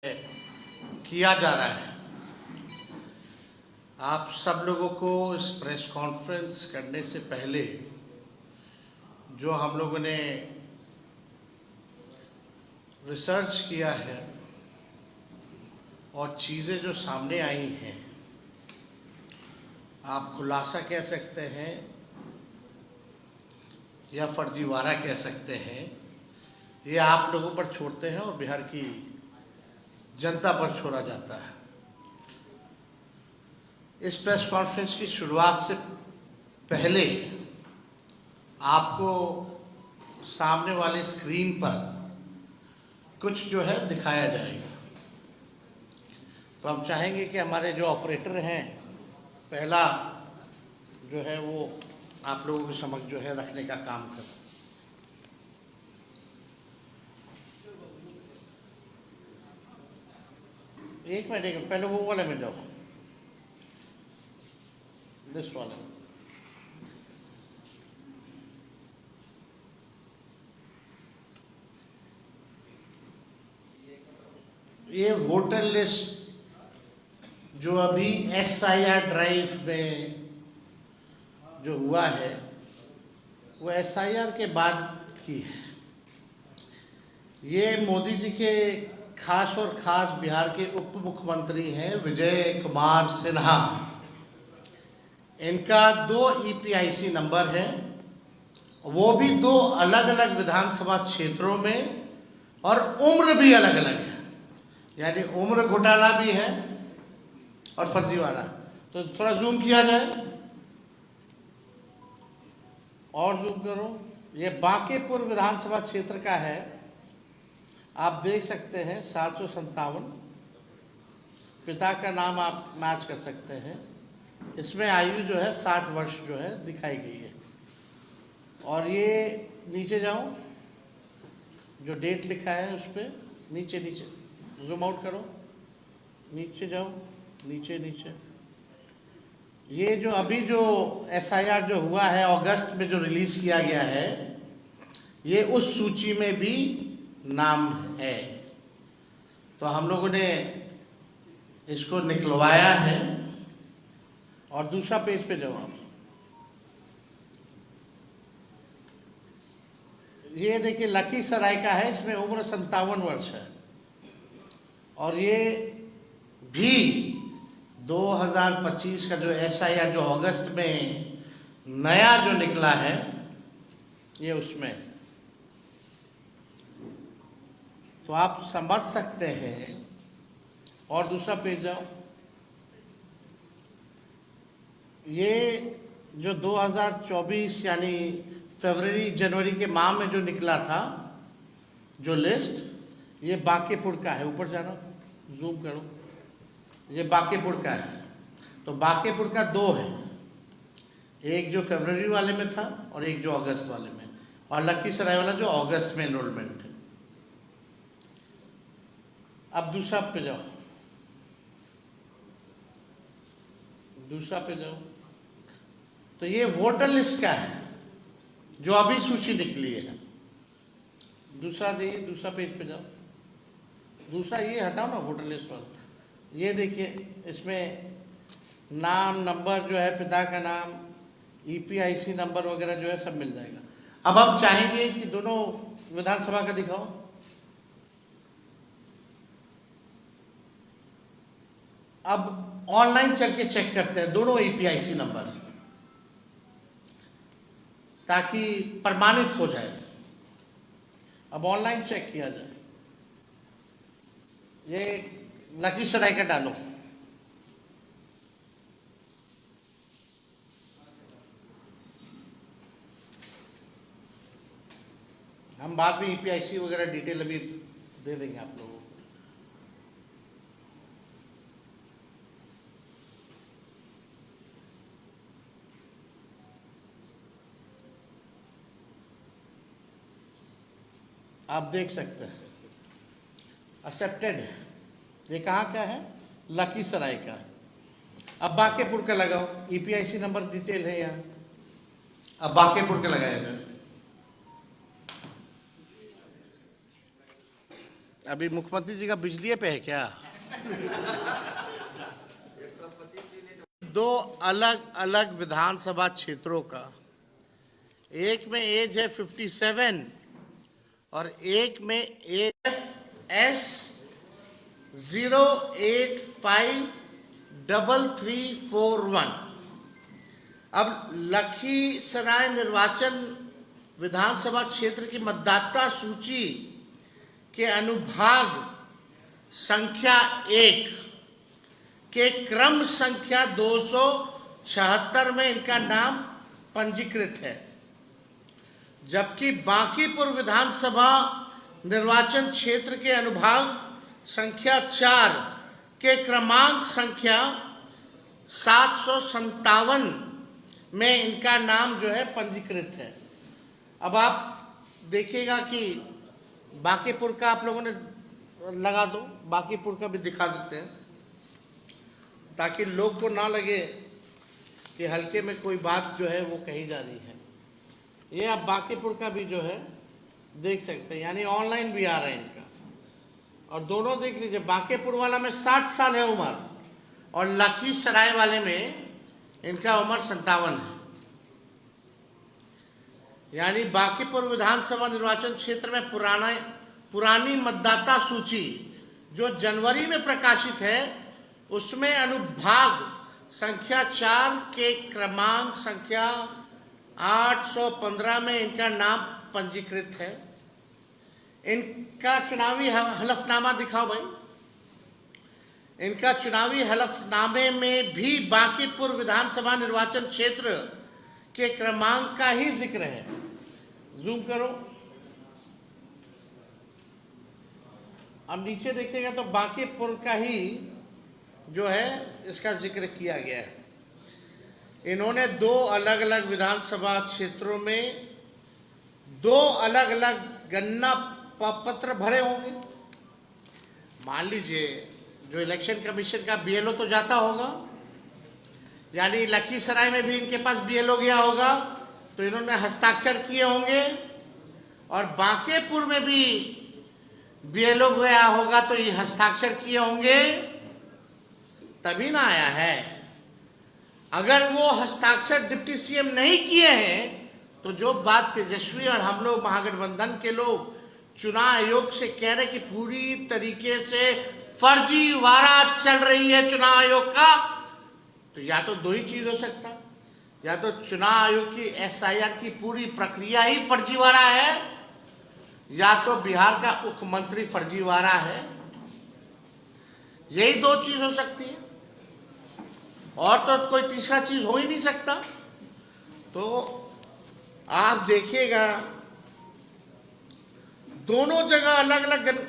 किया जा रहा है। आप सब लोगों को इस प्रेस कॉन्फ्रेंस करने से पहले जो हम लोगों ने रिसर्च किया है और चीज़ें जो सामने आई हैं, आप खुलासा कह सकते हैं या फर्जीवाड़ा कह सकते हैं, ये आप लोगों पर छोड़ते हैं और बिहार की जनता पर छोड़ा जाता है। इस प्रेस कॉन्फ्रेंस की शुरुआत से पहले आपको सामने वाले स्क्रीन पर कुछ जो है दिखाया जाएगा। तो हम चाहेंगे कि हमारे जो ऑपरेटर हैं, पहला जो है वो आप लोगों के समक्ष जो है रखने का काम करें। एक मिनट पहले वो वाले में जाओ, दिस वाला। ये वोटर लिस्ट जो अभी SIR ड्राइव में जो हुआ है वो SIR के बाद की है। ये मोदी जी के खास और खास बिहार के उप मुख्यमंत्री हैं विजय कुमार सिन्हा। इनका 2 EPIC नंबर है, वो भी 2 अलग अलग विधानसभा क्षेत्रों में, और उम्र भी अलग अलग है, यानी उम्र घोटाला भी है और फर्जीवाड़ा। तो थोड़ा जूम किया जाए, और जूम करो। ये बांकेपुर विधानसभा क्षेत्र का है, आप देख सकते हैं 757। पिता का नाम आप मैच कर सकते हैं। इसमें आयु जो है 60 वर्ष जो है दिखाई गई है। और ये नीचे जाओ, जो डेट लिखा है उस पर नीचे जूम आउट करो, नीचे जाओ, नीचे। ये जो अभी जो SIR जो हुआ है अगस्त में जो रिलीज किया गया है, ये उस सूची में भी नाम है। तो हम लोगों ने इसको निकलवाया है। और दूसरा पेज पे जाओ आप। ये देखिए लखीसराय का है, इसमें उम्र 57 वर्ष है। और ये भी 2025 का जो SIR जो अगस्त में नया जो निकला है, ये उसमें। तो आप समझ सकते हैं। और दूसरा पेज जाओ। ये जो 2024 यानी फरवरी जनवरी के माह में जो निकला था जो लिस्ट, ये बांकेपुर का है। ऊपर जाना, जूम करो, ये बांकेपुर का है। तो बांकेपुर का 2 है, एक जो फरवरी वाले में था और एक जो अगस्त वाले में, और लखीसराय वाला जो अगस्त में एनरोलमेंट है। अब दूसरा पे जाओ, दूसरा पे जाओ। तो ये वोटर लिस्ट का है जो अभी सूची निकली है। दूसरा देखिए, दूसरा पेज पे जाओ। दूसरा ये हटाओ ना, वोटर लिस्ट वाला। ये देखिए, इसमें नाम, नंबर जो है, पिता का नाम, EPIC नंबर वगैरह जो है सब मिल जाएगा। अब हम चाहेंगे कि दोनों विधानसभा का दिखाओ। अब ऑनलाइन चल के चेक करते हैं दोनों EPIC नंबर, ताकि प्रमाणित हो जाए। अब ऑनलाइन चेक किया जाए। ये लखीसराय का डालो। हम बाद में EPIC वगैरह डिटेल अभी दे देंगे आप लोगों को। आप देख सकते हैं एक्सेप्टेड। ये कहाँ का है? लखीसराय का। अब बांकेपुर का लगाओ, EPIC नंबर डिटेल है यहाँ। अब बांकेपुर का लगाया जाए। अभी मुख्यमंत्री जी का बिजली पे है क्या? दो अलग अलग विधानसभा क्षेत्रों का, एक में एज है 57 और एक में एस 0853341। अब लखीसराय निर्वाचन विधानसभा क्षेत्र की मतदाता सूची के अनुभाग संख्या 1 के क्रम संख्या 276 में इनका नाम पंजीकृत है, जबकि बांकीपुर विधानसभा निर्वाचन क्षेत्र के अनुभाग संख्या 4 के क्रमांक संख्या 757 में इनका नाम जो है पंजीकृत है। अब आप देखिएगा कि बांकीपुर का आप लोगों ने लगा दो, बांकीपुर का भी दिखा देते हैं ताकि लोग को ना लगे कि हल्के में कोई बात जो है वो कही जा रही है। ये आप बांकीपुर का भी जो है देख सकते हैं, यानी ऑनलाइन भी आ रहा है इनका, और दोनों देख लीजिए। बांकीपुर वाला में 60 साल है उम्र और लखीसराय वाले में इनका उम्र 57 है। यानी बांकीपुर विधानसभा निर्वाचन क्षेत्र में पुरानी मतदाता सूची जो जनवरी में प्रकाशित है उसमें अनुभाग संख्या 4 के क्रमांक संख्या 815 में इनका नाम पंजीकृत है। इनका चुनावी हलफनामा दिखाओ भाई। इनका चुनावी हलफनामे में भी बांकीपुर विधानसभा निर्वाचन क्षेत्र के क्रमांक का ही जिक्र है। जूम करो। अब नीचे देखिएगा तो बांकीपुर का ही जो है इसका जिक्र किया गया है। इन्होंने दो अलग अलग विधानसभा क्षेत्रों में दो अलग अलग गणना पत्र भरे होंगे। मान लीजिए जो इलेक्शन कमीशन का बीएलओ तो जाता होगा, यानी लखीसराय में भी इनके पास बीएलओ गया होगा तो इन्होंने हस्ताक्षर किए होंगे, और बांकीपुर में भी बीएलओ गया होगा तो ये हस्ताक्षर किए होंगे, तभी ना आया है। अगर वो हस्ताक्षर डिप्टी सीएम नहीं किए हैं तो जो बात तेजस्वी और हम लोग महागठबंधन के लोग चुनाव आयोग से कह रहे कि पूरी तरीके से फर्जीवाड़ा चल रही है चुनाव आयोग का, तो या तो दो ही चीज हो सकता, या तो चुनाव आयोग की एसआईआर की पूरी प्रक्रिया ही फर्जीवाड़ा है, या तो बिहार का मुख्यमंत्री फर्जीवाड़ा है। यही दो चीज हो सकती है, और तो कोई तीसरा चीज हो ही नहीं सकता। तो आप देखिएगा दोनों जगह अलग अलग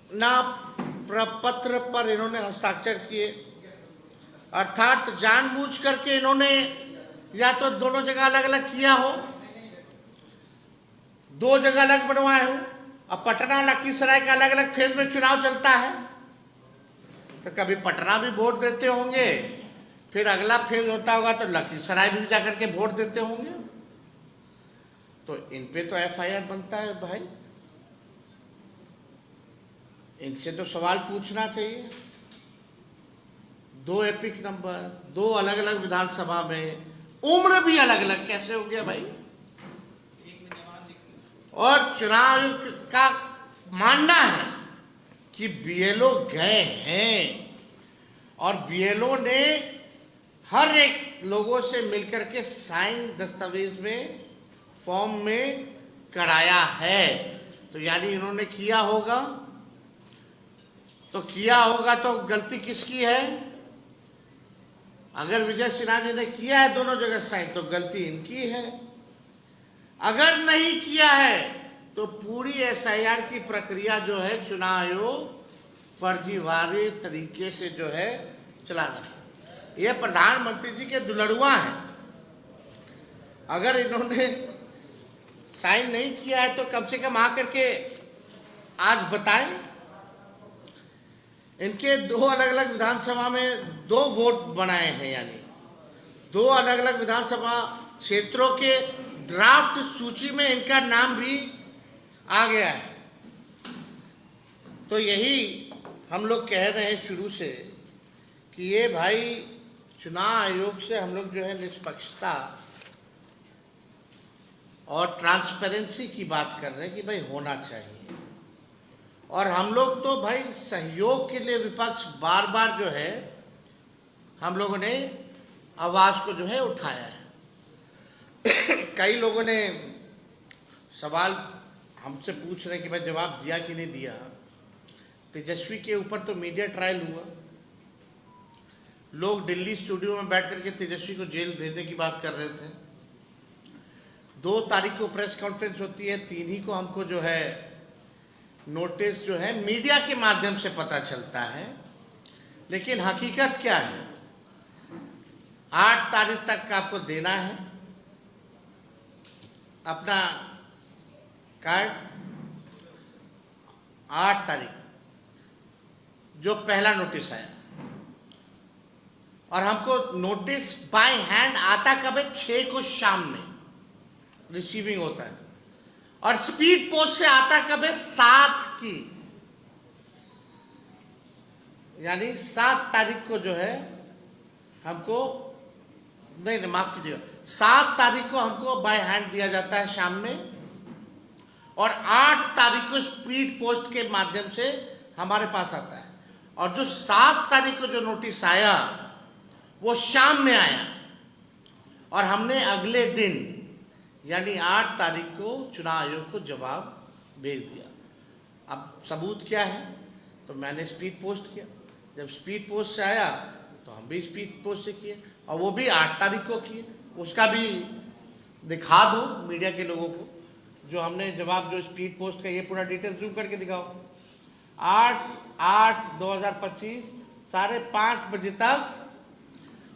ना प्रपत्र पर इन्होंने हस्ताक्षर किए, अर्थात जानबूझ करके इन्होंने या तो दोनों जगह अलग अलग किया हो, दो जगह अलग बनवाए हो। अब पटना लखीसराय का अलग अलग फेज में चुनाव चलता है, तो कभी पटना भी वोट देते होंगे, फिर अगला फेज होता होगा तो लखीसराय भी जाकर के वोट देते होंगे। तो इन पे तो एफआईआर बनता है भाई, इनसे तो सवाल पूछना चाहिए। दो एपिक नंबर, दो अलग अलग विधानसभा में, उम्र भी अलग अलग कैसे हो गया भाई? और चुनाव आयोग का मानना है कि बीएलओ गए हैं और बीएलओ ने हर एक लोगों से मिलकर के साइन दस्तावेज में फॉर्म में कराया है। तो यानी इन्होंने किया होगा, तो किया होगा तो गलती किसकी है? अगर विजय सिन्हा जी ने किया है दोनों जगह साइन तो गलती इनकी है। अगर नहीं किया है तो पूरी एसआईआर की प्रक्रिया जो है चुनाव आयोग फर्जीवाड़े तरीके से जो है चला रहा है। ये प्रधानमंत्री जी के दुलड़ुआ हैं। अगर इन्होंने साइन नहीं किया है तो कम से कम आकर के आज बताएं। इनके दो अलग अलग विधानसभा में दो वोट बनाए हैं, यानी दो अलग अलग विधानसभा क्षेत्रों के ड्राफ्ट सूची में इनका नाम भी आ गया है। तो यही हम लोग कह रहे हैं शुरू से कि ये भाई चुनाव आयोग से हम लोग जो है निष्पक्षता और ट्रांसपेरेंसी की बात कर रहे हैं कि भाई होना चाहिए। और हम लोग तो भाई सहयोग के लिए विपक्ष बार बार जो है हम लोगों ने आवाज़ को जो है उठाया है। कई लोगों ने सवाल हमसे पूछ रहे हैं कि भाई जवाब दिया कि नहीं दिया। तेजस्वी के ऊपर तो मीडिया ट्रायल हुआ, लोग दिल्ली स्टूडियो में बैठ करके तेजस्वी को जेल भेजने की बात कर रहे थे। 2 तारीख को प्रेस कॉन्फ्रेंस होती है, 3 ही को हमको जो है नोटिस जो है मीडिया के माध्यम से पता चलता है। लेकिन हकीकत क्या है, 8 तारीख तक का आपको देना है अपना कार्ड। 8 तारीख जो पहला नोटिस आया, और हमको नोटिस बाय हैंड आता कब है, 6 को शाम में रिसीविंग होता है, और स्पीड पोस्ट से आता कब है, 7 की, यानी 7 तारीख को जो है हमको, नहीं माफ कीजिएगा, 7 तारीख को हमको बाय हैंड दिया जाता है शाम में, और 8 तारीख को स्पीड पोस्ट के माध्यम से हमारे पास आता है। और जो 7 तारीख को जो नोटिस आया वो शाम में आया, और हमने अगले दिन यानी 8 तारीख को चुनाव आयोग को जवाब भेज दिया। अब सबूत क्या है, तो मैंने स्पीड पोस्ट किया। जब स्पीड पोस्ट से आया तो हम भी स्पीड पोस्ट से किए, और वो भी 8 तारीख को किए। उसका भी दिखा दो मीडिया के लोगों को, जो हमने जवाब जो स्पीड पोस्ट का, ये पूरा डिटेल जूम करके दिखाओ। 8/8/2025 5:30 बजे तक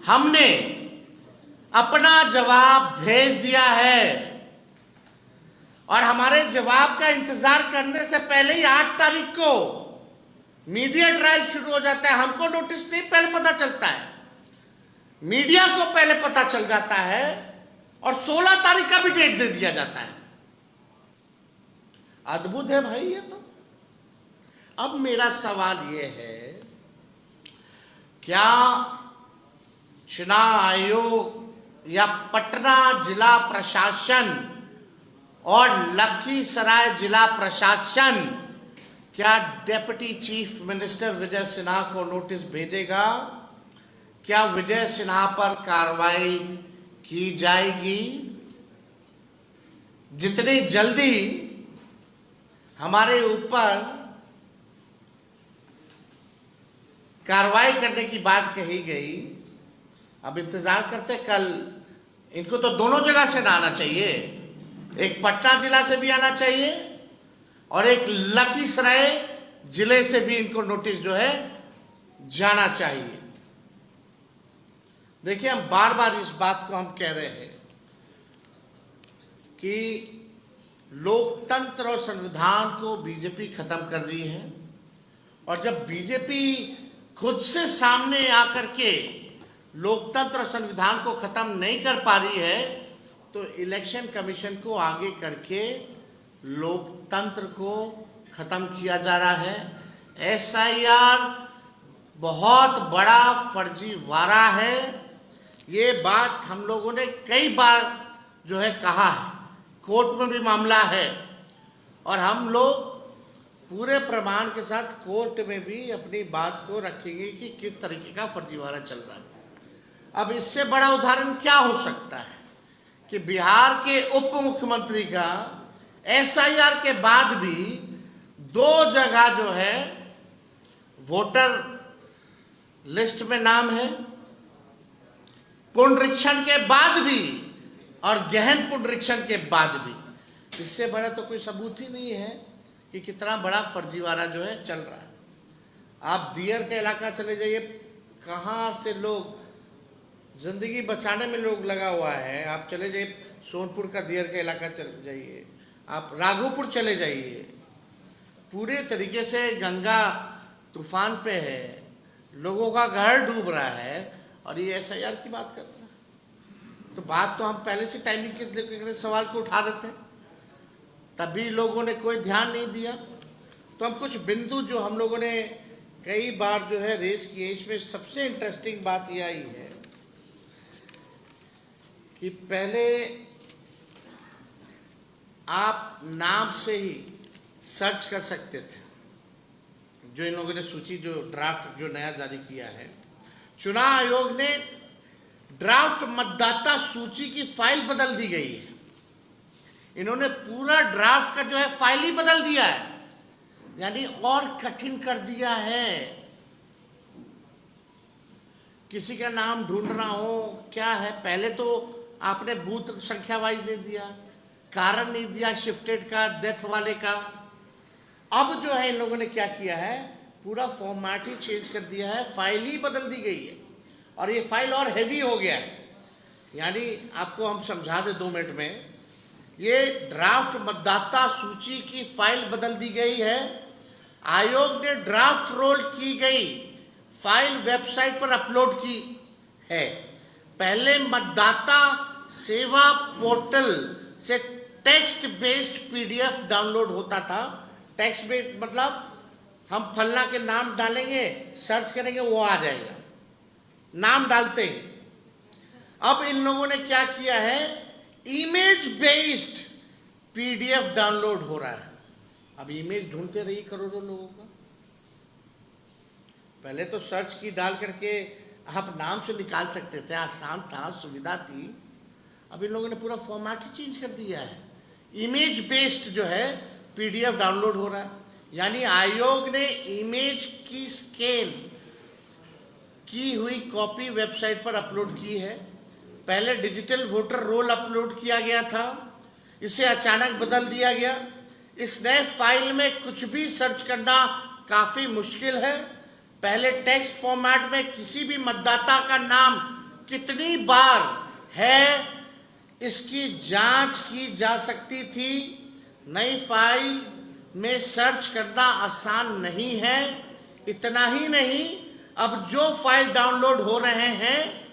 हमने अपना जवाब भेज दिया है, और हमारे जवाब का इंतजार करने से पहले ही 8 तारीख को मीडिया ट्रायल शुरू हो जाता है। हमको नोटिस नहीं पहले पता चलता है, मीडिया को पहले पता चल जाता है, और 16 तारीख का भी डेट दे दिया जाता है। अद्भुत है भाई ये तो। अब मेरा सवाल ये है, क्या चुनाव आयोग या पटना जिला प्रशासन और लखीसराय जिला प्रशासन क्या deputy chief minister Vijay Sinha को नोटिस भेजेगा? क्या विजय सिन्हा पर कार्रवाई की जाएगी? जितनी जल्दी हमारे ऊपर कार्रवाई करने की बात कही गई, अब इंतजार करते। कल इनको तो दोनों जगह से आना चाहिए, एक पटना जिला से भी आना चाहिए और एक लखीसराय जिले से भी इनको नोटिस जो है जाना चाहिए। देखिए, हम बार बार इस बात को हम कह रहे हैं कि लोकतंत्र और संविधान को बीजेपी खत्म कर रही है, और जब बीजेपी खुद से सामने आकर के लोकतंत्र और संविधान को खत्म नहीं कर पा रही है, तो इलेक्शन कमीशन को आगे करके लोकतंत्र को खत्म किया जा रहा है। SIR बहुत बड़ा फर्जीवाड़ा है। ये बात हम लोगों ने कई बार जो है कहा है, कोर्ट में भी मामला है, और हम लोग पूरे प्रमाण के साथ कोर्ट में भी अपनी बात को रखेंगे कि किस तरीके का फर्जीवाड़ा चल रहा है। अब इससे बड़ा उदाहरण क्या हो सकता है कि बिहार के उप मुख्यमंत्री का SIR के बाद भी 2 जगह जो है वोटर लिस्ट में नाम है, पुनरीक्षण के बाद भी और गहन पुनरीक्षण के बाद भी। इससे बड़ा तो कोई सबूत ही नहीं है कि कितना बड़ा फर्जीवाड़ा जो है चल रहा है। आप दियर का इलाका चले जाइए, कहाँ से लोग जिंदगी बचाने में लोग लगा हुआ है। आप चले जाइए सोनपुर का दियर का इलाका चले जाइए, आप राघोपुर चले जाइए, पूरे तरीके से गंगा तूफान पे है, लोगों का घर डूब रहा है, और ये SIR की बात कर रहे हैं। तो बात तो हम पहले से टाइमिंग के सवाल को उठा रहे थे, तभी लोगों ने कोई ध्यान नहीं दिया। तो हम कुछ बिंदु जो हम लोगों ने कई बार जो है रेस किए, इसमें सबसे इंटरेस्टिंग बात यह आई है कि पहले आप नाम से ही सर्च कर सकते थे। जो इन लोगों ने सूची जो ड्राफ्ट जो नया जारी किया है, चुनाव आयोग ने ड्राफ्ट मतदाता सूची की फाइल बदल दी गई है। इन्होंने पूरा ड्राफ्ट का जो है फाइल ही बदल दिया है, यानी और कठिन कर दिया है। किसी का नाम ढूंढना हो क्या है, पहले तो आपने बूथ संख्या वाइज दे दिया, कारण नहीं दिया शिफ्टेड का, डेथ वाले का। अब जो है इन लोगों ने क्या किया है, पूरा फॉर्मेट ही चेंज कर दिया है, फाइल ही बदल दी गई है और ये फाइल और हैवी हो गया है। यानी आपको हम समझा दें 2 मिनट में, ये ड्राफ्ट मतदाता सूची की फाइल बदल दी गई है। आयोग ने ड्राफ्ट रोल की गई फाइल वेबसाइट पर अपलोड की है। पहले मतदाता सेवा पोर्टल से टेक्स्ट बेस्ड पीडीएफ डाउनलोड होता था। टेक्स्ट बेस्ड मतलब हम फलना के नाम डालेंगे, सर्च करेंगे, वो आ जाएगा, नाम डालते ही। अब इन लोगों ने क्या किया है, इमेज बेस्ड पीडीएफ डाउनलोड हो रहा है। अब इमेज ढूंढते रहिए करोड़ों लोगों का। पहले तो सर्च की डाल करके आप नाम से निकाल सकते थे, आसान था, सुविधा थी। अब इन लोगों ने पूरा फॉर्मेट ही चेंज कर दिया है। इमेज बेस्ड जो है पीडीएफ डाउनलोड हो रहा है, यानी आयोग ने इमेज की स्कैन की हुई कॉपी वेबसाइट पर अपलोड की है। पहले डिजिटल वोटर रोल अपलोड किया गया था, इसे अचानक बदल दिया गया। इस नए फाइल में कुछ भी सर्च करना काफी मुश्किल है। पहले टेक्स्ट फॉर्मेट में किसी भी मतदाता का नाम कितनी बार है इसकी जांच की जा सकती थी। नई फाइल में सर्च करना आसान नहीं है। इतना ही नहीं, अब जो फाइल डाउनलोड हो रहे हैं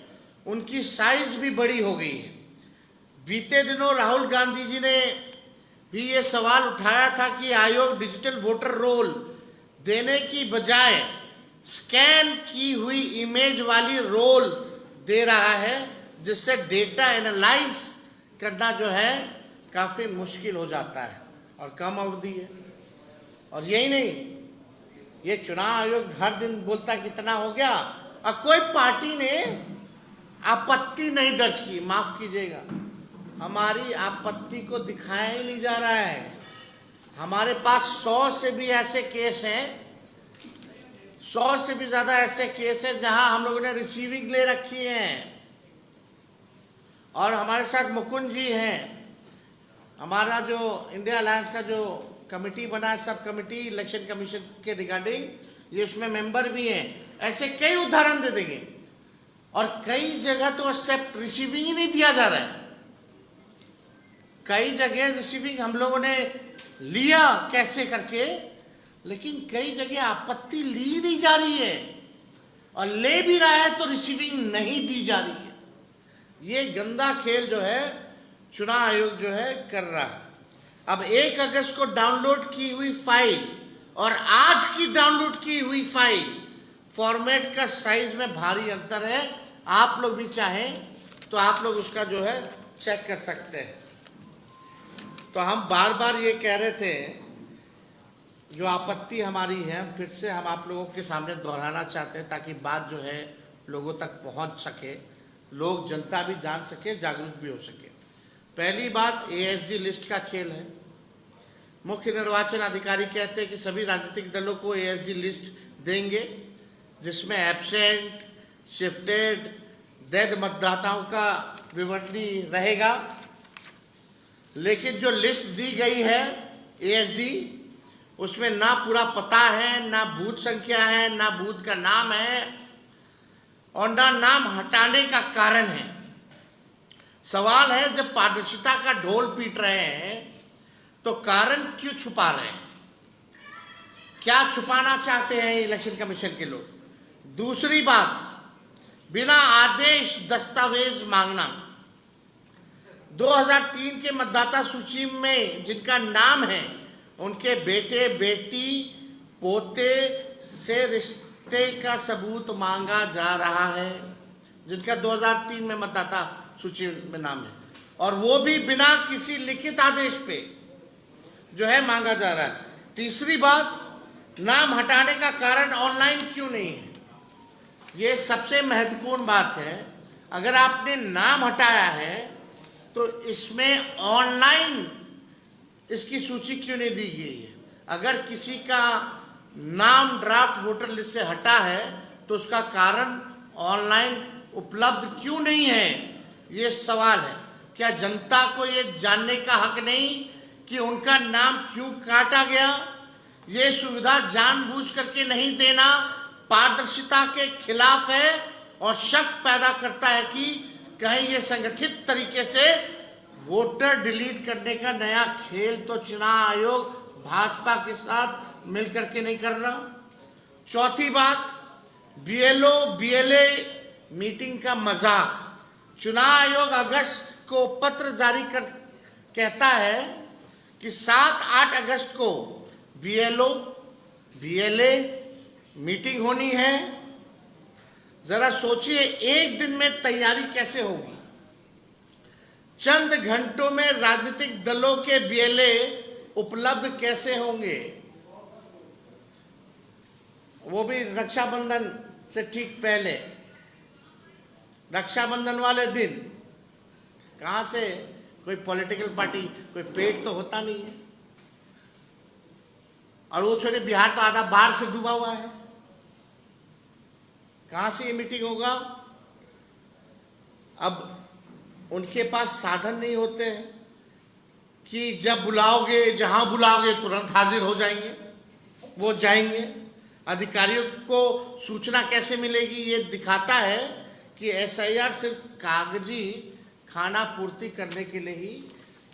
उनकी साइज भी बड़ी हो गई है। बीते दिनों राहुल गांधी जी ने भी ये सवाल उठाया था कि आयोग डिजिटल वोटर रोल देने की बजाय स्कैन की हुई इमेज वाली रोल दे रहा है, जिससे डेटा एनालाइज करना जो है काफी मुश्किल हो जाता है और कम अवधि है। और यही नहीं, ये चुनाव आयोग हर दिन बोलता कितना हो गया और कोई पार्टी ने आपत्ति नहीं दर्ज की। माफ कीजिएगा, हमारी आपत्ति को दिखाया ही नहीं जा रहा है। हमारे पास 100 से भी ऐसे केस हैं, 100 से भी ज्यादा ऐसे केस हैं जहां हम लोगों ने रिसीविंग ले रखी है। और हमारे साथ मुकुंद जी हैं, हमारा जो इंडिया अलायंस का जो कमेटी बना है, सब कमेटी इलेक्शन कमीशन के रिगार्डिंग, ये उसमें मेंबर भी हैं। ऐसे कई उदाहरण दे देंगे और कई जगह तो एक्सेप्ट रिसीविंग ही नहीं दिया जा रहा है। कई जगह रिसीविंग हम लोगों ने लिया कैसे करके, लेकिन कई जगह आपत्ति ली नहीं जा रही है और ले भी रहा है तो रिसीविंग नहीं दी जा रही है। ये गंदा खेल जो है चुनाव आयोग जो है कर रहा है। अब 1 अगस्त को डाउनलोड की हुई फाइल और आज की डाउनलोड की हुई फाइल, फॉर्मेट का साइज में भारी अंतर है। आप लोग भी चाहें तो आप लोग उसका जो है चेक कर सकते हैं। तो हम बार बार ये कह रहे थे, जो आपत्ति हमारी है फिर से हम आप लोगों के सामने दोहराना चाहते हैं, ताकि बात जो है लोगों तक पहुंच सके, लोग जनता भी जान सके, जागरूक भी हो सके। पहली बात, एएसडी लिस्ट का खेल है। मुख्य निर्वाचन अधिकारी कहते हैं कि सभी राजनीतिक दलों को एएसडी लिस्ट देंगे, जिसमें एब्सेंट, शिफ्टेड, डेड मतदाताओं का विवरणी रहेगा। लेकिन जो लिस्ट दी गई है एएसडी, उसमें ना पूरा पता है, ना बूथ संख्या है, ना बूथ का नाम है और ना नाम हटाने का कारण है। सवाल है, जब पारदर्शिता का ढोल पीट रहे हैं तो कारण क्यों छुपा रहे हैं? क्या छुपाना चाहते हैं इलेक्शन कमीशन के लोग? दूसरी बात, बिना आदेश दस्तावेज मांगना। 2003 के मतदाता सूची में जिनका नाम है, उनके बेटे बेटी पोते से रिश्ते का सबूत मांगा जा रहा है, जिनका 2003 में मतदाता सूची में नाम है, और वो भी बिना किसी लिखित आदेश पे जो है मांगा जा रहा है। तीसरी बात, नाम हटाने का कारण ऑनलाइन क्यों नहीं है? ये सबसे महत्वपूर्ण बात है। अगर आपने नाम हटाया है तो इसमें ऑनलाइन इसकी सूची क्यों नहीं दी गई है? अगर किसी का नाम ड्राफ्ट वोटर लिस्ट से हटा है तो उसका कारण ऑनलाइन उपलब्ध क्यों नहीं है, ये सवाल है। क्या जनता को ये जानने का हक नहीं कि उनका नाम क्यों काटा गया? ये सुविधा जानबूझ करके नहीं देना पारदर्शिता के खिलाफ है और शक पैदा करता है कि कहीं ये संगठित तरीके से वोटर डिलीट करने का नया खेल तो चुनाव आयोग भाजपा के साथ मिलकर के नहीं कर रहा। चौथी बात, बीएलओ बीएलए मीटिंग का मजाक। चुनाव आयोग अगस्त को पत्र जारी कर कहता है कि 7-8 अगस्त को बीएलओ बीएलए मीटिंग होनी है। जरा सोचिए, एक दिन में तैयारी कैसे होगी? चंद घंटों में राजनीतिक दलों के बीएलए उपलब्ध कैसे होंगे? वो भी रक्षाबंधन से ठीक पहले, रक्षाबंधन वाले दिन। कहां से? कोई पॉलिटिकल पार्टी, कोई पेट तो होता नहीं है। और वो छोटे, बिहार तो आधा बाढ़ से डूबा हुआ है। कहां से ये मीटिंग होगा? अब उनके पास साधन नहीं होते हैं कि जब बुलाओगे, जहां बुलाओगे तुरंत हाजिर हो जाएंगे, वो जाएंगे। अधिकारियों को सूचना कैसे मिलेगी? ये दिखाता है कि एसआईआर सिर्फ कागजी खाना पूर्ति करने के लिए ही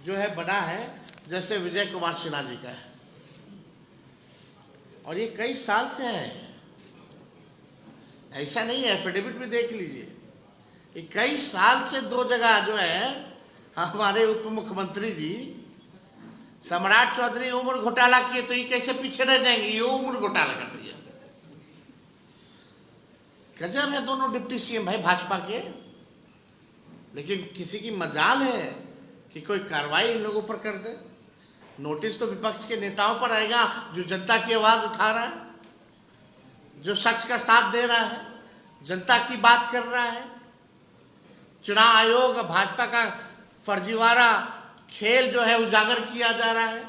जो है बना है, जैसे विजय कुमार सिन्हा जी का है। और ये कई साल से है, ऐसा नहीं है। एफिडेविट भी देख लीजिए, ये कई साल से 2 जगह जो है हमारे उप मुख्यमंत्री जी सम्राट चौधरी उम्र घोटाला किए, तो ये कैसे पीछे रह जाएंगे? ये उम्र घोटाला कर दिया। गजब है दोनों डिप्टी सीएम भाई भाजपा के। लेकिन किसी की मजाल है कि कोई कार्रवाई इन लोगों पर कर दे। नोटिस तो विपक्ष के नेताओं पर आएगा जो जनता की आवाज उठा रहा है, जो सच का साथ दे रहा है, जनता की बात कर रहा है। चुनाव आयोग और भाजपा का फर्जीवाड़ा खेल जो है उजागर किया जा रहा है।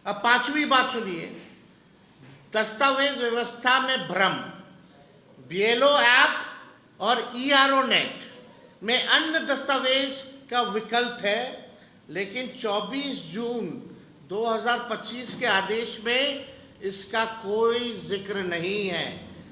अब 5वीं बात सुनिए, दस्तावेज व्यवस्था में भ्रम। बीएलओ ऐप और ईआरओ नेट में अन्य दस्तावेज का विकल्प है, लेकिन 24 जून 2025 के आदेश में इसका कोई जिक्र नहीं है।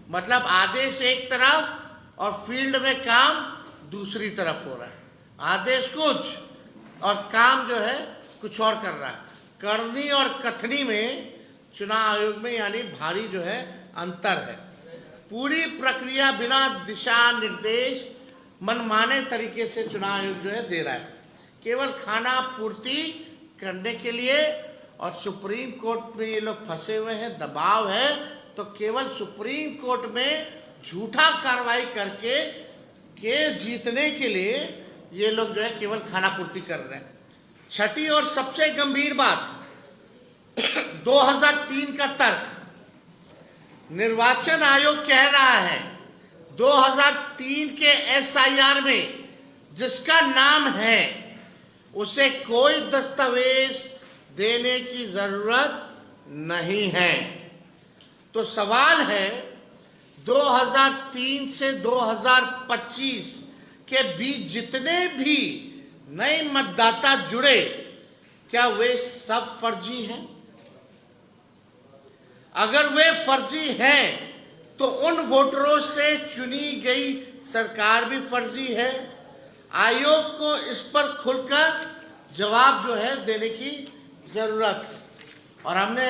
मतलब आदेश एक तरफ और फील्ड में काम दूसरी तरफ हो रहा है। आदेश कुछ और काम जो है कुछ और कर रहा है। करनी और कथनी में चुनाव आयोग में यानी भारी जो है अंतर है। पूरी प्रक्रिया बिना दिशा निर्देश मनमाने तरीके से चुनाव आयोग जो है दे रहा है, केवल खाना पूर्ति करने के लिए। और सुप्रीम कोर्ट में ये लोग फंसे हुए हैं, दबाव है, तो केवल सुप्रीम कोर्ट में झूठा कार्रवाई करके केस जीतने के लिए ये लोग जो है केवल खाना पूर्ति कर रहे हैं। छठी और सबसे गंभीर बात, 2003 का तर्क। निर्वाचन आयोग कह रहा है 2003 के एसआईआर में जिसका नाम है उसे कोई दस्तावेज देने की जरूरत नहीं है। तो सवाल है 2003 से 2025 के बीच जितने भी नए मतदाता जुड़े, क्या वे सब फर्जी हैं? अगर वे फर्जी हैं तो उन वोटरों से चुनी गई सरकार भी फर्जी है। आयोग को इस पर खुलकर जवाब जो है देने की जरूरत है। और हमने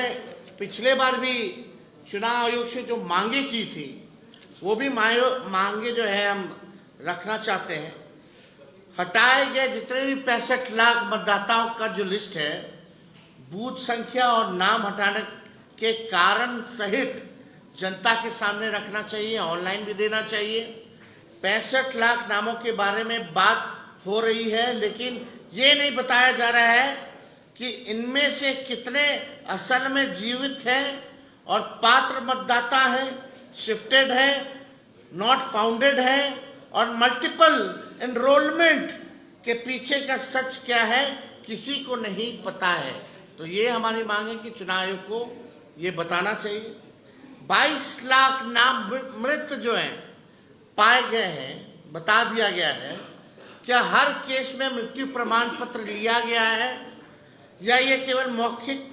पिछले बार भी चुनाव आयोग से जो मांगे की थी, वो भी मांगे जो है हम रखना चाहते हैं। हटाए गए जितने भी 65 लाख मतदाताओं का जो लिस्ट है, बूथ संख्या और नाम हटाने के कारण सहित जनता के सामने रखना चाहिए, ऑनलाइन भी देना चाहिए। 65 लाख नामों के बारे में बात हो रही है, लेकिन ये नहीं बताया जा रहा है कि इनमें से कितने असल में जीवित हैं और पात्र मतदाता हैं, शिफ्टेड हैं, नॉट फाउंडेड हैं, और मल्टीपल एनरोलमेंट के पीछे का सच क्या है किसी को नहीं पता है। तो ये हमारी मांग है कि चुनाव आयोग को ये बताना चाहिए। 22 लाख नाम मृत जो हैं पाए गए हैं, बता दिया गया है। क्या हर केस में मृत्यु प्रमाण पत्र लिया गया है या ये केवल मौखिक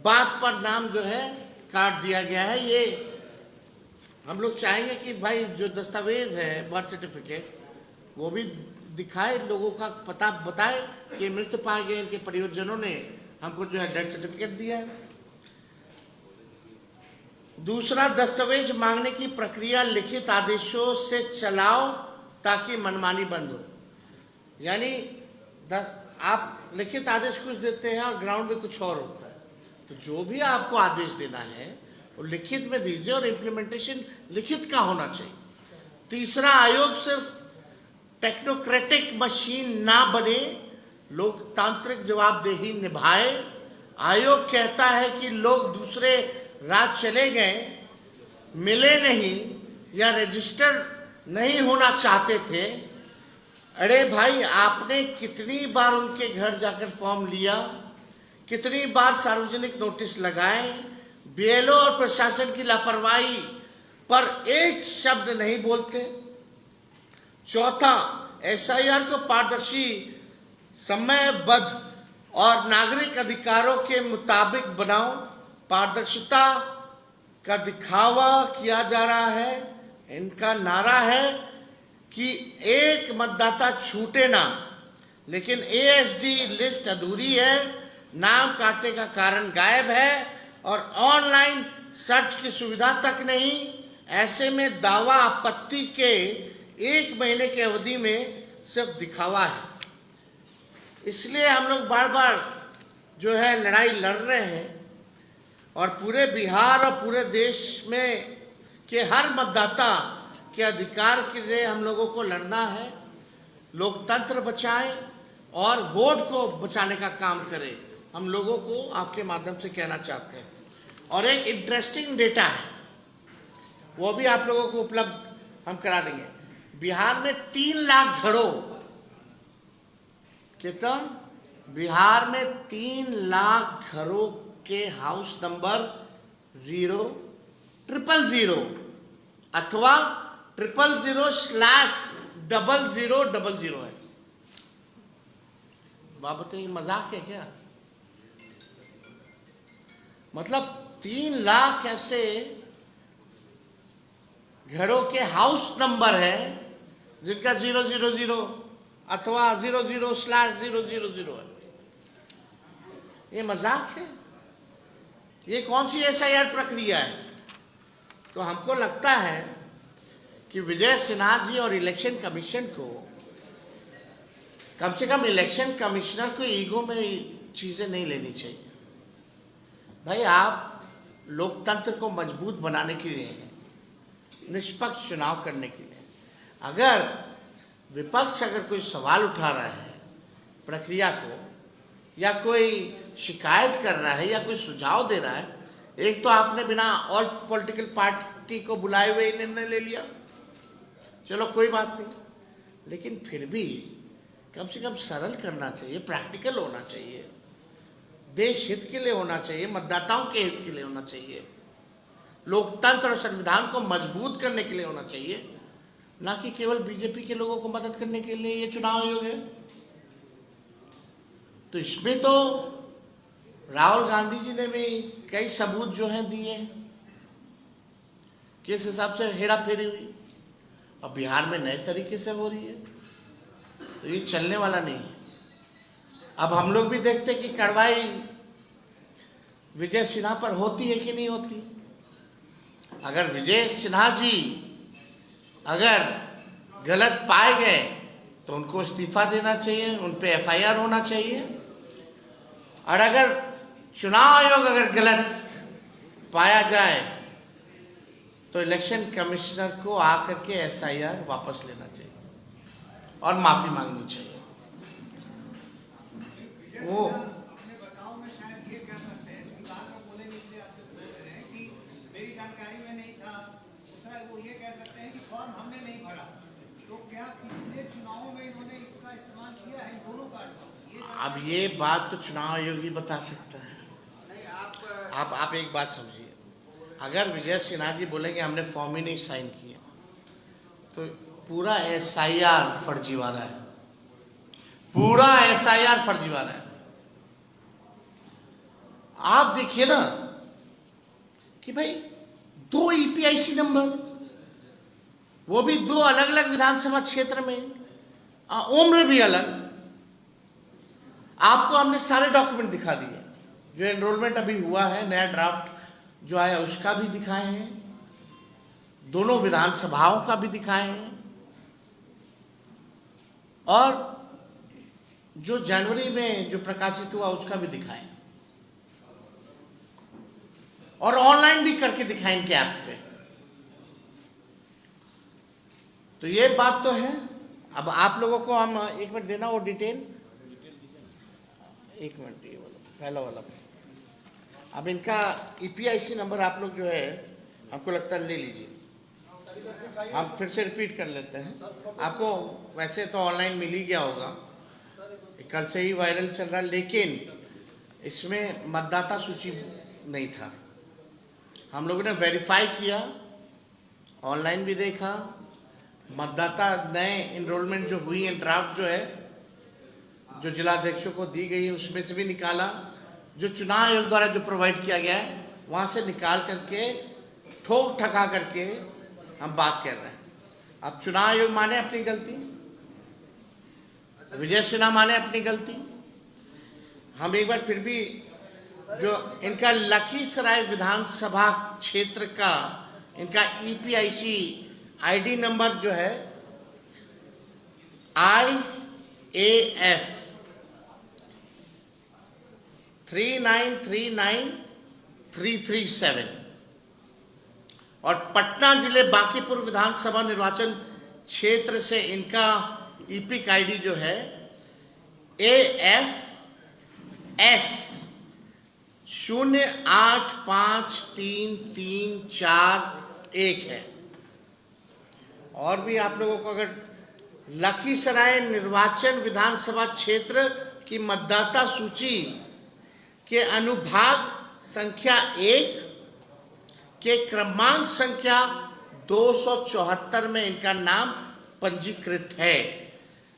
बात पर नाम जो है काट दिया गया है? ये हम लोग चाहेंगे कि भाई जो दस्तावेज है बर्थ सर्टिफिकेट वो भी दिखाए, लोगों का पता बताए कि मृत पाए गए, इनके परिवारजनों ने हमको जो है डेथ सर्टिफिकेट दिया है। दूसरा, दस्तावेज मांगने की प्रक्रिया लिखित आदेशों से चलाओ ताकि मनमानी बंद हो। यानी आप लिखित आदेश कुछ देते हैं और ग्राउंड में कुछ और होता है, तो जो भी आपको आदेश देना है वो लिखित में दीजिए और इम्प्लीमेंटेशन लिखित का होना चाहिए। तीसरा, आयोग सिर्फ टेक्नोक्रेटिक मशीन ना बने, लोकतांत्रिक जवाबदेही निभाए। आयोग कहता है कि लोग दूसरे राज्य चले गए, मिले नहीं या रजिस्टर नहीं होना चाहते थे। अरे भाई, आपने कितनी बार उनके घर जाकर फॉर्म लिया, कितनी बार सार्वजनिक नोटिस लगाए, बीएलओ और प्रशासन की लापरवाही पर एक शब्द नहीं बोलते। चौथा, एसआईआर को पारदर्शी, समयबद्ध और नागरिक अधिकारों के मुताबिक बनाओ। पारदर्शिता का दिखावा किया जा रहा है। इनका नारा है कि एक मतदाता छूटे ना, लेकिन एएसडी लिस्ट अधूरी है, नाम काटने का कारण गायब है और ऑनलाइन सर्च की सुविधा तक नहीं। ऐसे में दावा आपत्ति के 1 महीने की अवधि में सिर्फ दिखावा है। इसलिए हम लोग बार बार जो है लड़ाई लड़ रहे हैं और पूरे बिहार और पूरे देश में के हर मतदाता के अधिकार के लिए हम लोगों को लड़ना है। लोकतंत्र बचाएं और वोट को बचाने का काम करें, हम लोगों को आपके माध्यम से कहना चाहते हैं। और एक इंटरेस्टिंग डेटा है, वो भी आप लोगों को उपलब्ध हम करा देंगे। बिहार में 3 लाख घरों, कितना? बिहार में 3 लाख घरों के हाउस नंबर 00000 अथवा 000/0000 है। आप बताइए, मजाक है क्या? मतलब 3 लाख ऐसे घरों के हाउस नंबर है जिनका 000 अथवा 00/000 है। ये मजाक है? ये कौन सी एसआईआर प्रक्रिया है? तो हमको लगता है कि विजय सिन्हा जी और इलेक्शन कमीशन को, कम से कम इलेक्शन कमिश्नर को ईगो में चीज़ें नहीं लेनी चाहिए। भाई, आप लोकतंत्र को मजबूत बनाने के लिए हैं, निष्पक्ष चुनाव करने के लिए। अगर विपक्ष अगर कोई सवाल उठा रहा है प्रक्रिया को, या कोई शिकायत कर रहा है या कोई सुझाव दे रहा है, एक तो आपने बिना ऑल पॉलिटिकल पार्टी को बुलाए हुए निर्णय ले लिया, चलो कोई बात नहीं, लेकिन फिर भी कम से कम सरल करना चाहिए, प्रैक्टिकल होना चाहिए, देश हित के लिए होना चाहिए, मतदाताओं के हित के लिए होना चाहिए, लोकतंत्र और संविधान को मजबूत करने के लिए होना चाहिए, ना कि केवल बीजेपी के लोगों को मदद करने के लिए ये चुनाव आयोग है। तो इसमें तो राहुल गांधी जी ने भी कई सबूत जो हैं दिए, किस हिसाब से हेरा फेरी हुई, और बिहार में नए तरीके से हो रही है, तो ये चलने वाला नहीं है। अब हम लोग भी देखते कि कार्रवाई विजय सिन्हा पर होती है कि नहीं होती। अगर विजय सिन्हा जी अगर गलत पाए गए तो उनको इस्तीफा देना चाहिए, उन पे एफआईआर होना चाहिए। और अगर चुनाव आयोग अगर गलत पाया जाए तो इलेक्शन कमिश्नर को आकर के एसआईआर वापस लेना चाहिए और माफी मांगनी चाहिए। वो अपने बचाव में शायद ये कह सकते हैं कि बाद में बोलेंगे इसलिए आपसे पूछ रहे हैं कि मेरी जानकारी में नहीं था। दूसरा वो ये कह सकते हैं कि फॉर्म हमने नहीं भरा, तो क्या पिछले चुनावों में इन्होंने इसका इस्तेमाल किया है दोनों कार्ड का? अब ये बात तो चुनाव आयोग ही बता सकता है। आप एक बात समझिए, अगर विजय सिन्हा जी बोलेंगे हमने फॉर्म ही नहीं साइन किया तो पूरा एसआईआर फर्जीवाड़ा है, पूरा एसआईआर फर्जीवाड़ा है। आप देखिए ना कि भाई 2 ईपीआईसी नंबर, वो भी 2 अलग अलग विधानसभा क्षेत्र में, उम्र भी अलग। आपको हमने सारे डॉक्यूमेंट दिखा दिए, जो एनरोलमेंट अभी हुआ है, नया ड्राफ्ट जो आया उसका भी दिखाए हैं, दोनों विधानसभाओं का भी दिखाए हैं, और जो जनवरी में जो प्रकाशित हुआ उसका भी दिखाएं, और ऑनलाइन भी करके दिखाएं इनके ऐप पे। तो ये बात तो है। अब आप लोगों को हम एक मिनट देना वो डिटेल, एक मिनट, ये वाला पहला वाला। अब इनका ईपीआईसी नंबर आप लोग जो है आपको लगता है ले लीजिए, हम फिर से रिपीट कर लेते हैं। आपको वैसे तो ऑनलाइन मिल ही गया होगा, कल से ही वायरल चल रहा है, लेकिन इसमें मतदाता सूची नहीं था। हम लोगों ने वेरीफाई किया, ऑनलाइन भी देखा, मतदाता नए इनरोलमेंट जो हुई है, ड्राफ्ट जो है जो जिलाध्यक्षों को दी गई है उसमें से भी निकाला, जो चुनाव आयोग द्वारा जो प्रोवाइड किया गया है वहाँ से निकाल करके ठोक ठका करके हम बात कर रहे हैं। अब चुनाव आयोग माने अपनी गलती, विजय सिन्हा माने अपनी गलती। हम एक बार फिर भी जो इनका लखीसराय विधानसभा क्षेत्र का इनका ईपीआईसी आईडी नंबर जो है IAF 3939337 और पटना जिले बांकीपुर विधानसभा निर्वाचन क्षेत्र से इनका ईपिक आईडी जो है AFS 08533341 है। और भी आप लोगों को अगर लखीसराय निर्वाचन विधानसभा क्षेत्र की मतदाता सूची के अनुभाग संख्या 1 के क्रमांक संख्या 274 में इनका नाम पंजीकृत है,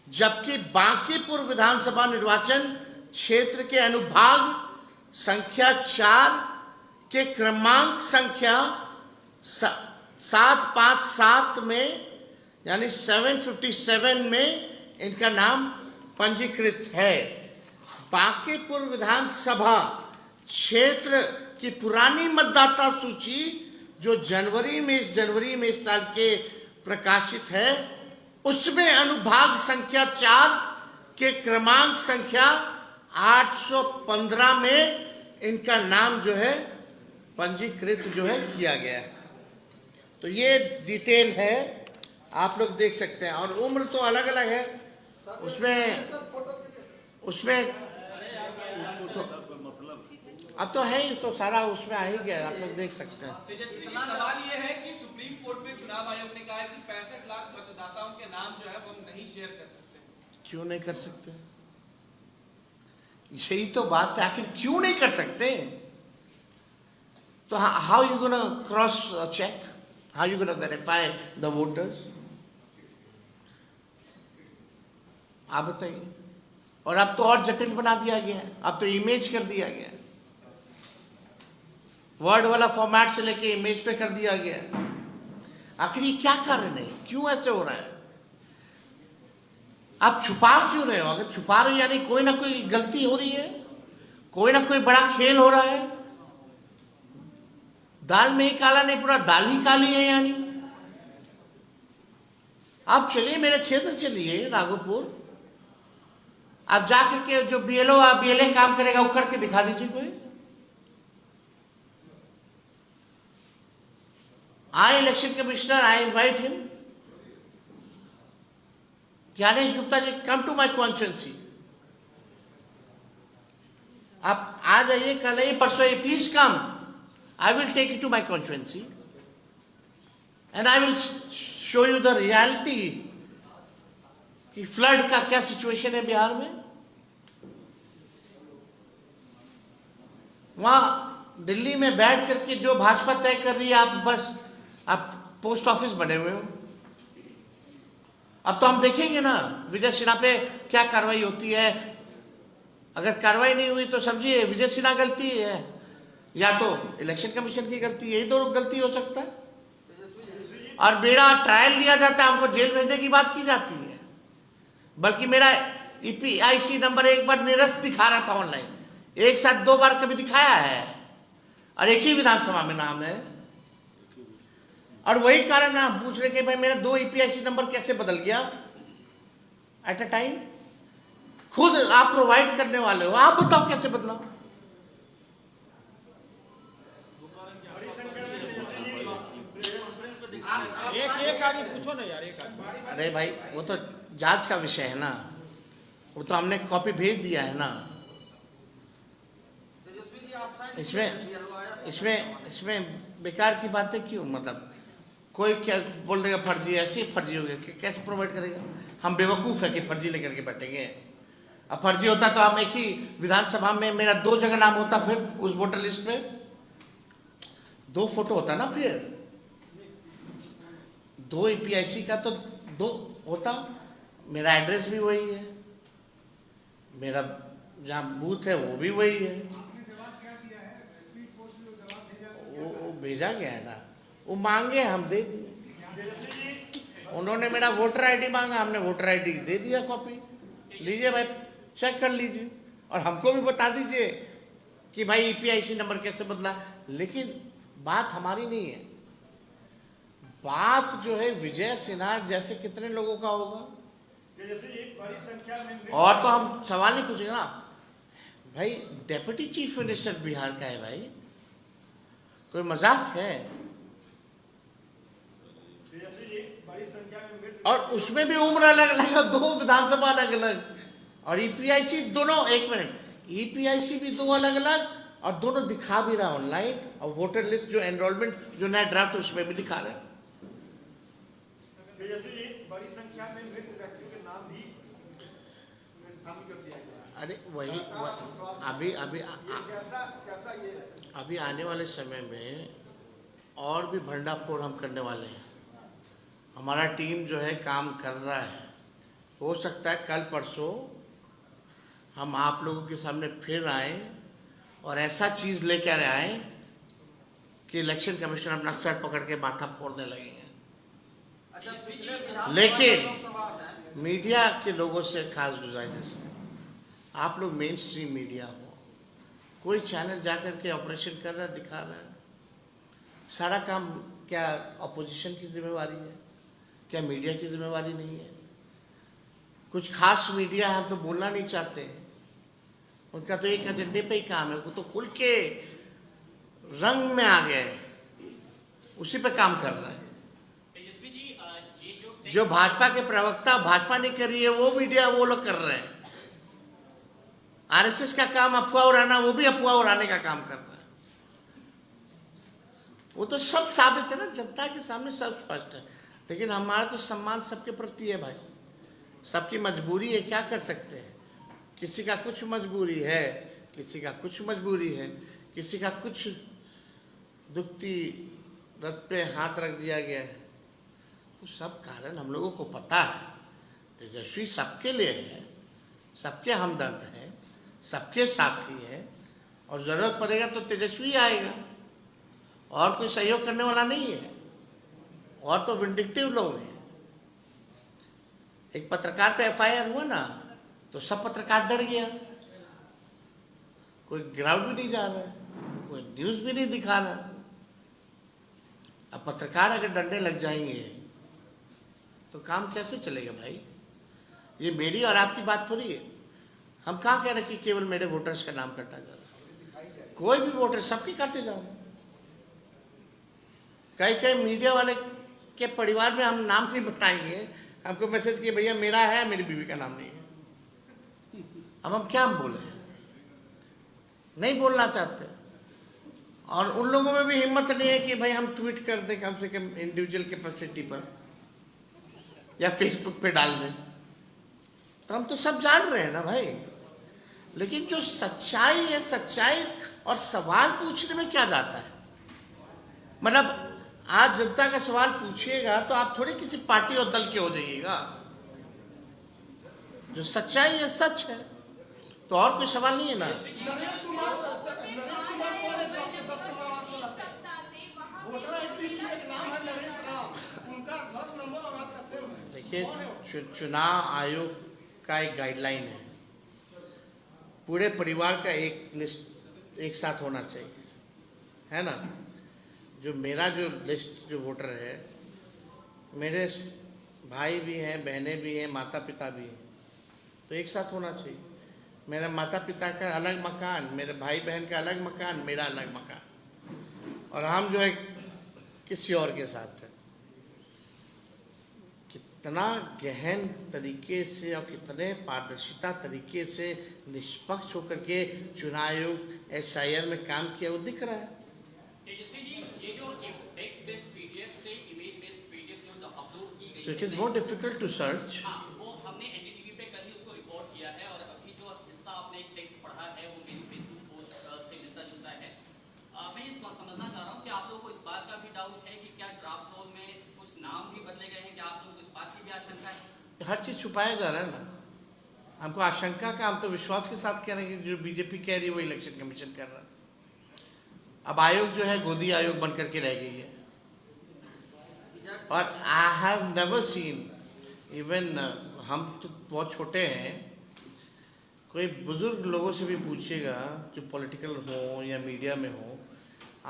जबकि बांकीपुर विधानसभा निर्वाचन क्षेत्र के अनुभाग संख्या 4 के क्रमांक संख्या 757 में यानी 757 में इनका नाम पंजीकृत है। बांकीपुर विधानसभा क्षेत्र की पुरानी मतदाता सूची जो जनवरी में इस साल के प्रकाशित है, उसमें अनुभाग संख्या 4 के क्रमांक संख्या 815 में इनका नाम जो है पंजीकृत जो है किया गया है। तो ये डिटेल है, आप लोग देख सकते हैं। और उम्र तो अलग अलग है, उसमें तो अब तो है ही, तो सारा उसमें आ ही गया, आप लोग देख सकते हैं। सवाल ये है कि सुप्रीम कोर्ट में चुनाव आयोग ने कहा है कि 65 लाख मतदाताओं के नाम जो है वो नहीं शेयर कर सकते। क्यों नहीं कर सकते? यही तो बात है, आखिर क्यों नहीं कर सकते? तो how you gonna cross check, how you gonna verify the voters? आप बताइए। और अब तो और जटिल बना दिया गया है, अब तो इमेज कर दिया गया है, वर्ड वाला फॉर्मेट से लेके इमेज पे कर दिया गया है। आखिर ये क्या कारण है, क्यों ऐसे हो रहा है? आप छुपा क्यों रहे हो? अगर छुपा रहे हो यानी कोई ना कोई गलती हो रही है, कोई ना कोई बड़ा खेल हो रहा है। दाल में ही काला नहीं, पूरा दाल ही काली है यानी। आप चलिए मेरे क्षेत्र चलिए राघोपुर, आप जाकर के जो बीएलए काम करेगा वो करके दिखा दीजिए कोई। I, election commissioner, I invite him. Gyanesh Gupta ji, come to my constituency. आप आ जाइए, कल आइए, परसों आइए, please come. I will take you to my constituency. And I will show you the reality कि फ्लड का क्या सिचुएशन है बिहार में. वहां दिल्ली में बैठ करके जो भाजपा तय कर रही है, आप बस आप पोस्ट ऑफिस बने हुए हो. अब तो हम देखेंगे ना विजय सिन्हा पे क्या कार्रवाई होती है. अगर कार्रवाई नहीं हुई तो समझिए विजय सिन्हा गलती है या तो इलेक्शन कमीशन की गलती है. यही दो गलती हो सकता है. और मेरा ट्रायल लिया जाता है, हमको जेल भेजने की बात की जाती है. बल्कि मेरा EPIC नंबर एक बार निरस्त दिखा रहा था ऑनलाइन, एक साथ 2 बार कभी दिखाया है, और एक ही विधानसभा में नाम है. और वही कारण आप पूछ रहे कि भाई मेरा 2 EPIC नंबर कैसे बदल गया एट अ टाइम. खुद आप प्रोवाइड करने वाले हो, आप बताओ कैसे बदला. एक आगे पूछो ना यार, एक आगे. अरे भाई वो तो जांच का विषय है ना, वो तो हमने कॉपी भेज दिया है ना. इसमें बेकार की बातें क्यों. मतलब कोई क्या बोल देगा फर्जी, ऐसे फर्जी हो गया, कैसे प्रोवाइड करेगा. हम बेवकूफ़ है कि फर्जी लेकर के बैठेंगे. अब फर्जी होता तो हम एक ही विधानसभा में मेरा 2 जगह नाम होता, फिर उस वोटर लिस्ट पे 2 फोटो होता ना, फिर 2 EPIC का तो 2 होता. मेरा एड्रेस भी वही है, मेरा जहाँ बूथ है वो भी वही है. आपने जवाब क्या दिया है? स्पीड पोस्ट में जो जवाब भेजा है वो भेजा गया है ना, वो मांगे हम दे दिए. उन्होंने मेरा वोटर ID मांगा, हमने वोटर ID दे दिया कॉपी. लीजिए भाई, चेक कर लीजिए, और हमको भी बता दीजिए कि भाई EPIC नंबर कैसे बदला. लेकिन बात हमारी नहीं है, बात जो है विजय सिन्हा जैसे कितने लोगों का होगा. बड़ी संख्या में और तो हम सवाल नहीं पूछेंगे ना भाई. डेप्यूटी चीफ मिनिस्टर बिहार का है भाई, कोई मजाक है. बड़ी संख्या में और उसमें भी उम्र अलग अलग है, 2 विधानसभा अलग अलग, और EPIC दोनों. एक मिनट, EPIC भी 2 अलग अलग, और दोनों दिखा भी रहा ऑनलाइन. और वोटर लिस्ट जो एनरोलमेंट जो नया ड्राफ्ट उसमें भी दिखा रहे हैं. बड़ी संख्या में मृत व्यक्तियों के नाम भी शामिल कर दिया गया. अरे वही अभी अभी कैसा ये अभी आने वाले समय में और भी भंडाफोड़ हम करने वाले हैं. हमारा टीम जो है काम कर रहा है. हो सकता है कल परसों हम आप लोगों के सामने फिर आए और ऐसा चीज़ लेकर आए कि इलेक्शन कमीशन अपना सर पकड़ के माथा फोड़ने लगेंगे. लेकिन मीडिया के लोगों से खास गुजारिश है, आप लोग मेन स्ट्रीम मीडिया हो. कोई चैनल जाकर के ऑपरेशन कर रहा है, दिखा रहा है. सारा काम क्या अपोजिशन की जिम्मेवारी है, क्या मीडिया की जिम्मेवारी नहीं है. कुछ खास मीडिया हम तो बोलना नहीं चाहते, उनका तो एक एजेंडे पे ही काम है. वो तो खुल के रंग में आ गए, उसी पे काम कर रहा है. जो भाजपा के प्रवक्ता भाजपा नहीं कर रही है, वो मीडिया वो लोग कर रहे हैं. RSS का काम अफवाह उड़ाना, वो भी अफवाह उड़ाने का काम कर रहा है. वो तो सब साबित है ना, जनता के सामने सब स्पष्ट है. लेकिन हमारा तो सम्मान सबके प्रति है भाई. सबकी मजबूरी है, क्या कर सकते हैं. किसी का कुछ मजबूरी है, किसी का कुछ मजबूरी है, किसी का कुछ दुखती रथ पे हाथ रख दिया गया है. तो सब कारण हम लोगों को पता है. तेजस्वी सबके लिए है, सबके हमदर्द है, सबके साथी है, और ज़रूरत पड़ेगा तो तेजस्वी आएगा. और कोई सहयोग करने वाला नहीं है. और तो विंडिक्टिव लोग हैं. एक पत्रकार पे FIR हुआ ना, तो सब पत्रकार डर गया. कोई ग्राउंड भी नहीं जा रहा है, कोई न्यूज़ भी नहीं दिखा रहा. अब पत्रकार अगर डंडे लग जाएंगे तो काम कैसे चलेगा भाई. ये मेरी और आपकी बात थोड़ी है. हम कहाँ कह रहे कि केवल मेरे वोटर्स का नाम काटा जा रहा है. कोई भी वोटर, सबकी काटे जाओ, कई कई मीडिया वाले के परिवार में हम नाम नहीं बताएंगे, हमको मैसेज किए भैया मेरा है, मेरी बीवी का नाम नहीं है। अब हम क्या बोले, नहीं बोलना चाहते। और उन लोगों में भी हिम्मत नहीं है कि भाई हम ट्वीट कर दें कम से कम इंडिविजुअल कैपेसिटी पर या फेसबुक पे डाल दें। तो हम तो सब जान रहे हैं ना भाई, लेकिन जो सच्चाई है, सच्चाई और सवाल पूछने में क्या जाता है। मतलब आज जनता का सवाल पूछिएगा तो आप थोड़ी किसी पार्टी और दल के हो जाइएगा। जो सच्चाई है सच है, तो और कोई सवाल नहीं है ना। नरेश कुमार कौन है जो आपके 10 नंबर आवास वाला से वोटर आईडी लिस्ट में एक नाम है नरेश राम, उनका घर नंबर और आपका सेम है। देखिए, चुनाव आयोग का एक गाइडलाइन है, पूरे परिवार का एक लिस्ट एक साथ होना चाहिए, है ना। जो मेरा जो लिस्ट जो वोटर है, मेरे भाई भी हैं, बहनें भी हैं, माता पिता भी हैं, तो एक साथ होना चाहिए। मेरे माता पिता का अलग मकान, मेरे भाई बहन का अलग मकान, मेरा अलग मकान, और हम जो है किसी और के साथ है। कितना गहन तरीके से और कितने पारदर्शिता तरीके से निष्पक्ष होकर के चुनाव आयोग SIR में काम किया, वो दिख रहा है। So it is more difficult to search. वो हमने NDTV पे कल ही उसको रिकॉर्ड किया है, और अभी जो हिस्सा आपने एक टेक्स्ट पढ़ा है वो मेरी फेसबुक पोस्ट से मिलता जुलता है। मैं ये समझना चाह रहा हूँ कि आप लोगों को इस बात का भी डाउट है कि क्या ड्राफ्ट रोल में कुछ नाम भी बदले गए हैं, क्या आप लोगों को इस बात की भी आशंका है? हर चीज़ छुपाया जा रहा है ना। हमको आशंका का, हम तो विश्वास के साथ कह रहे हैं कि जो बीजेपी कह रही है वो इलेक्शन कमीशन कर रहा है। अब आयोग जो है गोदी आयोग बन करके रह गई है। और I have never seen, even हम तो बहुत छोटे हैं, कोई बुजुर्ग लोगों से भी पूछिएगा जो पॉलिटिकल हो या मीडिया में हो,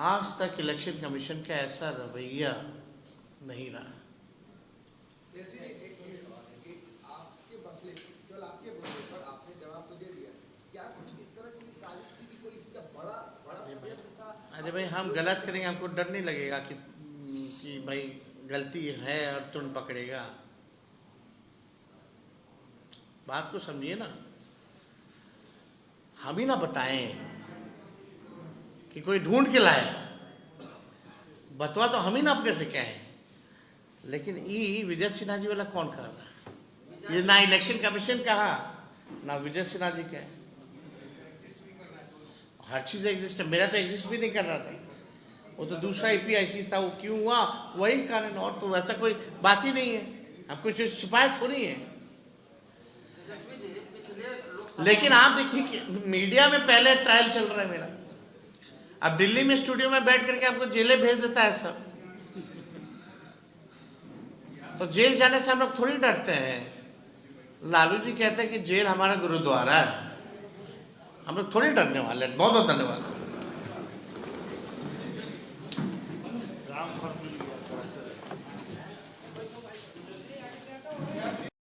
आज तक इलेक्शन कमीशन का ऐसा रवैया नहीं रहा। जैसे आपके मसले केवल आपके मसले पर आपने जवाब तो दे दिया, क्या कुछ इस तरह की साजिश थी कि कोई इसका बड़ा षड्यंत्र था? अरे भाई हम गलत करेंगे, हमको डर नहीं लगेगा कि भाई गलती है और तुरंत पकड़ेगा। बात को समझिए ना, हम ही ना बताएं कि कोई ढूंढ के लाए, बतवा तो हम ही ना अपने से कहें। लेकिन ये विजय सिन्हा जी वाला कौन कर रहा है? ये ना इलेक्शन कमीशन कहा, ना विजय सिन्हा जी कहे। हर चीज़ एग्जिस्ट है, मेरा तो एग्जिस्ट भी नहीं कर रहा था, वो तो दूसरा APIC था, वो क्यों हुआ वही कारण, और तो वैसा कोई बात ही नहीं है। हम कुछ शिकायत थोड़ी है। लेकिन आप देखिए कि मीडिया में पहले ट्रायल चल रहा है मेरा, अब दिल्ली में स्टूडियो में बैठ करके आपको जेलें भेज देता है सब। तो जेल जाने से हम लोग थोड़ी डरते हैं। लालू जी कहते हैं कि जेल हमारा गुरुद्वारा है, हम लोग थोड़ी डरने वाले हैं। बहुत बहुत धन्यवाद।